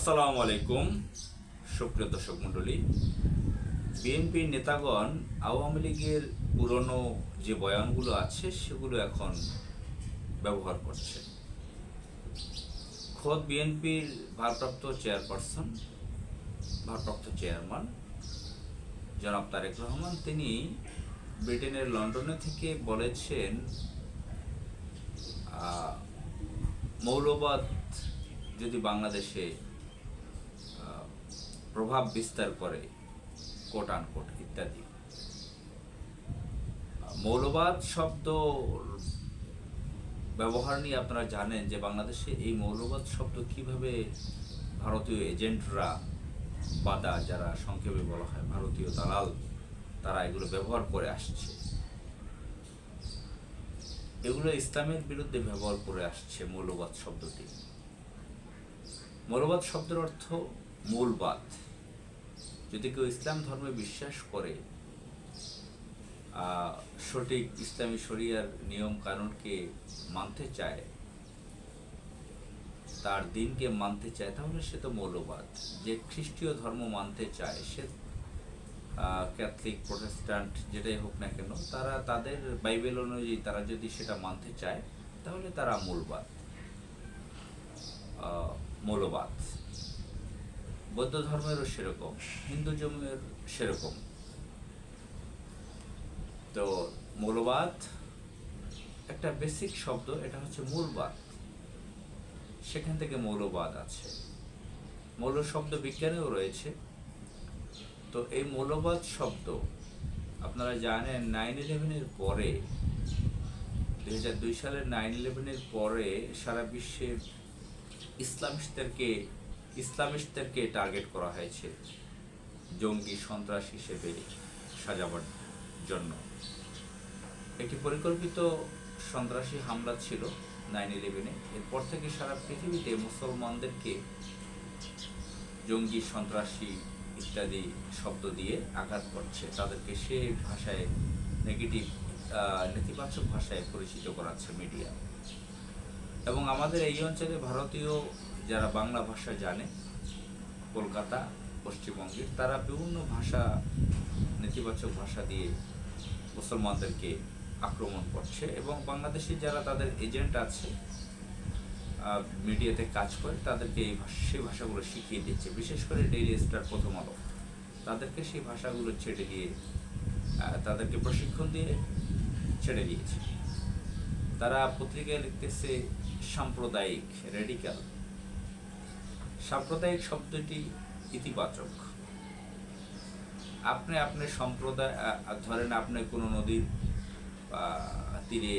আসসালামু আলাইকুম সুপ্রিয় দর্শক মণ্ডলী। বিএনপির নেতাগণ আওয়ামী লীগের পুরনো যে বয়ানগুলো আছে সেগুলো এখন ব্যবহার করছে। খোদ বিএনপির ভারপ্রাপ্ত চেয়ারম্যান জনাব তারেক রহমান তিনি ব্রিটেনের লন্ডনে থেকে বলেছেন মৌলবাদ যদি বাংলাদেশে প্রভাব বিস্তার করে কোট আনকোট ইত্যাদি। মৌলবাদ শব্দ ব্যবহার নিয়ে আপনারা জানেন যে বাংলাদেশে এই মৌলবাদ শব্দ কিভাবে ভারতীয় এজেন্টরা বাদা, যারা সংক্ষেপে বলা হয় ভারতীয় দালাল, তারা এগুলো ব্যবহার করে আসছে। এগুলো ইসলামের বিরুদ্ধে ব্যবহার করে আসছে মৌলবাদ শব্দটি। মৌলবাদ শব্দের অর্থ মূলবাদ। যদি কেউ ইসলাম ধর্মে বিশ্বাস করে, সঠিক ইসলামী শরিয়ার নিয়ম কানুনকে মানতে চায়, তার দিনকে মানতে চায়, তাহলে সে তো মৌলবাদ। যে খ্রিস্টীয় ধর্ম মানতে চায়, সে ক্যাথলিক, প্রোটেস্ট্যান্ট যেটাই হোক না কেন, তারা তাদের বাইবেল অনুযায়ী তারা যদি সেটা মানতে চায়, তাহলে তারা মৌলবাদ। বৌদ্ধ ধর্মেরও সেরকম, হিন্দু ধর্মের সেরকম। তো মৌলবাদ একটা বেসিক শব্দ, এটা হচ্ছে মূলবাদ, সেখান থেকে মৌলবাদ আছে। মৌল শব্দ বিজ্ঞানেও রয়েছে। তো এই মৌলবাদ শব্দ আপনারা জানেন 9/11-এর পরে, 2002 সালের 9/11-এর পরে সারা বিশ্বে ইসলামিস্টদেরকে টার্গেট করা হয়েছে জঙ্গি সন্ত্রাস হিসেবে সাজাবার জন্য। একটি পরিকল্পিত সন্ত্রাসী হামলা ছিল 9/11-এ। এরপর থেকে সারা পৃথিবীতে মুসলমানদেরকে জঙ্গি, সন্ত্রাসী ইত্যাদি শব্দ দিয়ে আঘাত করছে, তাদেরকে সে ভাষায় নেতিবাচক ভাষায় পরিচিত করাচ্ছে মিডিয়া। এবং আমাদের এই অঞ্চলে ভারতীয় যারা বাংলা ভাষা জানে, কলকাতা, পশ্চিমবঙ্গের, তারা বিভিন্ন নেতিবাচক ভাষা দিয়ে মুসলমানদেরকে আক্রমণ করছে। এবং বাংলাদেশি যারা তাদের এজেন্ট আছে, মিডিয়াতে কাজ করে, তাদেরকে সেই ভাষাগুলো শিখিয়ে দিচ্ছে। বিশেষ করে ডেইলি স্টার, প্রথম আলো, তাদেরকে সেই ভাষাগুলো ছেড়ে দিয়ে, তাদেরকে প্রশিক্ষণ দিয়ে ছেড়ে দিয়েছে। তারা পত্রিকায় লিখতেছে সাম্প্রদায়িক, রেডিক্যাল। সাম্প্রদায়িক শব্দটি ইতিবাচক। আপনি সম্প্রদায়, ধরেন আপনি কোনো নদীর তীরে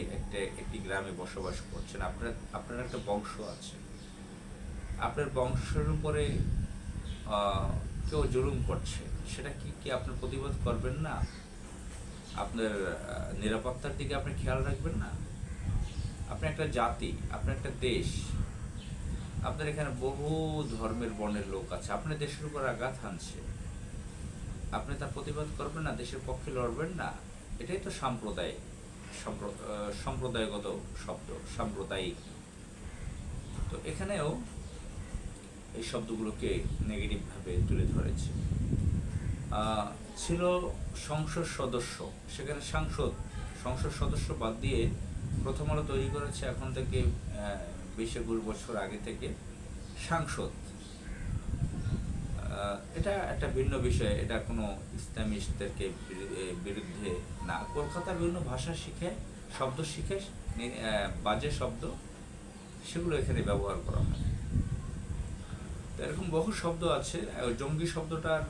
একটি গ্রামে বসবাস করছেন, আপনার একটা বংশ আছে, আপনার বংশের উপরে কেউ জুলুম করছে, সেটা কি আপনি প্রতিবাদ করবেন না? আপনার নিরাপত্তার দিকে আপনি খেয়াল রাখবেন না? আপনি একটা জাতি, আপনার একটা দেশ, আপনার এখানে বহু ধর্মের বর্ণের লোক আছে, আপনার দেশের উপর আঘাত হানছে, আপনি তার প্রতিবাদ করবেন না? দেশের পক্ষে লড়বেন না? এটাই তো সম্প্রদায়গত শব্দ, সাম্প্রদায়িক। তো এখানেও এই শব্দগুলোকে নেগেটিভভাবে তুলে ধরেছে। ছিল সংসদ সদস্য, সেখানে সংসদ সদস্য বাদ দিয়ে প্রথম আলো তৈরি করেছে এখন থেকে 20-21 বছর আগে থেকে সাংসদ। এটা একটা ভিন্ন বিষয়, এটা কোনো ইসলামিস্টদেরকে বিরুদ্ধে না। কলকাতার বিভিন্ন ভাষা শিখে, শব্দ শিখে, বাজে শব্দ, সেগুলো এখানে ব্যবহার করা হয়। তো এরকম বহু শব্দ আছে। জঙ্গি শব্দটার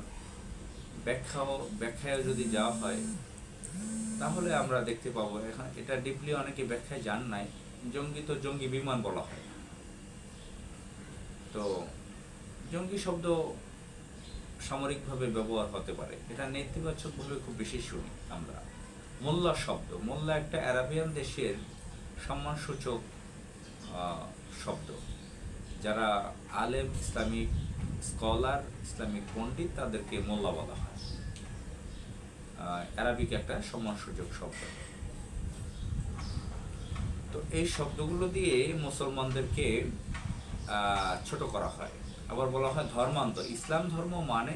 ব্যাখ্যায় যদি যাওয়া হয়, তাহলে আমরা দেখতে পাবো এখন এটা ডিপলি অনেকে ব্যাখ্যায় জান নাই। জঙ্গি বিমান বলা হয়। তো জঙ্গি শব্দ সামরিকভাবে ব্যবহার হতে পারে, এটা নেতিবাচকভাবে খুব বেশি শুনি আমরা। মোল্লা শব্দ, মোল্লা একটা আরাবিয়ান দেশের সম্মানসূচক শব্দ। যারা আলেম, ইসলামিক স্কলার, ইসলামিক পণ্ডিত, তাদেরকে মোল্লা বলা হয়। আরবিক একটা সম্মানসূচক শব্দ। তো এই শব্দগুলো দিয়ে মুসলমানদেরকে ছোট করা হয়। আবার বলা হয় ধর্মান্তর। ইসলাম ধর্ম মানে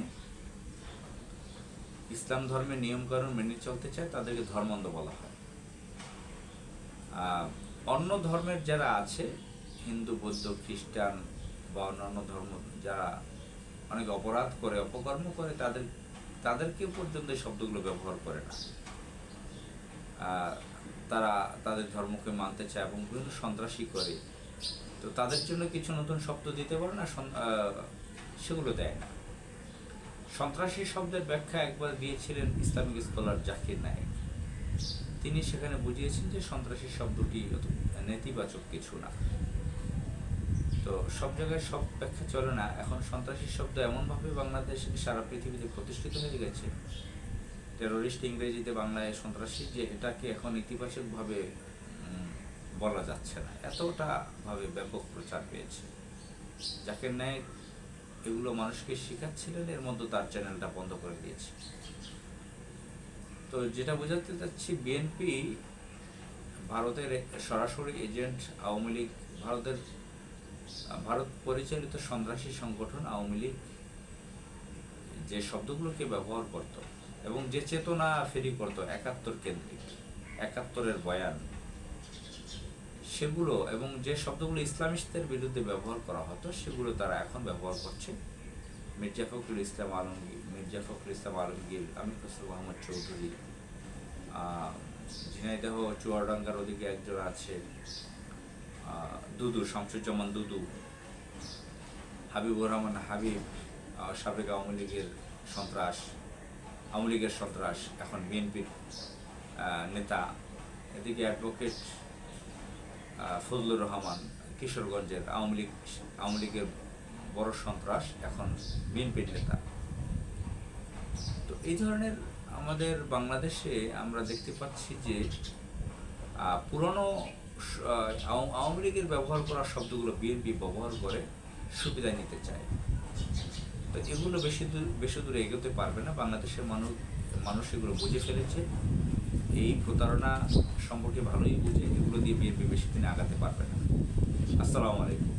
ইসলাম ধর্মের নিয়মকানুন মেনে চলতে চায় তাদেরকে ধর্মান্ধ বলা হয়। অন্য ধর্মের যারা আছে, হিন্দু, বৌদ্ধ, খ্রিস্টান বা অন্যান্য ধর্ম যারা অনেক অপরাধ করে, অপকর্ম করে, তাদেরকে পর্যন্ত এই শব্দগুলো ব্যবহার করে না। তারা তাদের ধর্মকে মানতে চায় এবং বিভিন্ন সন্ত্রাসী করে, তো তাদের জন্য কিছু নতুন শব্দ দিতে পারে না, সেগুলো দেয় না। সন্ত্রাসী শব্দের ব্যাখ্যা একবার দিয়েছিলেন ইসলামিক স্কলার জাকির নায়েক। তিনি সেখানে বুঝিয়েছেন যে সন্ত্রাসী শব্দটি নেতিবাচক কিছু না। তো সব জায়গায় সব ব্যাখ্যা চলে না। এখন সন্ত্রাসী শব্দ এমনভাবে বাংলাদেশ সারা পৃথিবীতে প্রতিষ্ঠিত হয়ে গেছে, টেরোরিস্ট ইংরেজিতে, বাংলায় সন্ত্রাসী, যে এটাকে এখন ইতিবাচকভাবে বলা যাচ্ছে না, এতটা ভাবে ব্যাপক প্রচার পেয়েছে। জাকির নায়েক এগুলো মানুষকে শেখাচ্ছিলেন, এর মধ্যে তার চ্যানেলটা বন্ধ করে দিয়েছে। তো যেটা বোঝাতে চাচ্ছি, বিএনপি ভারতের সরাসরি এজেন্ট, আওয়ামী লীগ ভারত পরিচালিত সন্ত্রাসী সংগঠন আওয়ামী লীগ যে শব্দগুলোকে ব্যবহার করত এবং যে চেতনা ফেরি করত ৭১ কেন্দ্রিক, ৭১-এর বয়ান, সেগুলো এবং যে শব্দগুলো ইসলামিস্টদের বিরুদ্ধে ব্যবহার করা হতো সেগুলো তারা এখন ব্যবহার করছে। মির্জা ফখরুল ইসলাম আলমগীর, আমির খসরু মোহাম্মদ চৌধুরী, ঝিনাইদহ চুয়াডাঙ্গার ওদিকে একজন আছে দুদু, শামসুজ্জামান দুদু, হাবিবুর রহমান হাবিব, সাবেক আওয়ামী লীগের সন্ত্রাস, এখন বিএনপির নেতা। এদিকে অ্যাডভোকেট ফজলুর রহমান, কিশোরগঞ্জের আওয়ামী লীগের বড় সন্ত্রাস, এখন বিএনপির নেতা। তো এই ধরনের আমাদের বাংলাদেশে আমরা দেখতে পাচ্ছি যে পুরনো আওয়ামী লীগের ব্যবহার করা শব্দগুলো বিএনপি ব্যবহার করে সুবিধা নিতে চায়। তো এগুলো বেশি দূরে এগোতে পারবে না। বাংলাদেশের মানুষ এগুলো বুঝে ফেলেছে, এই প্রতারণা সম্পর্কে ভালোই বুঝে। এগুলো দিয়ে বিএনপি বেশি দিন আগাতে পারবে না। আসসালামু আলাইকুম।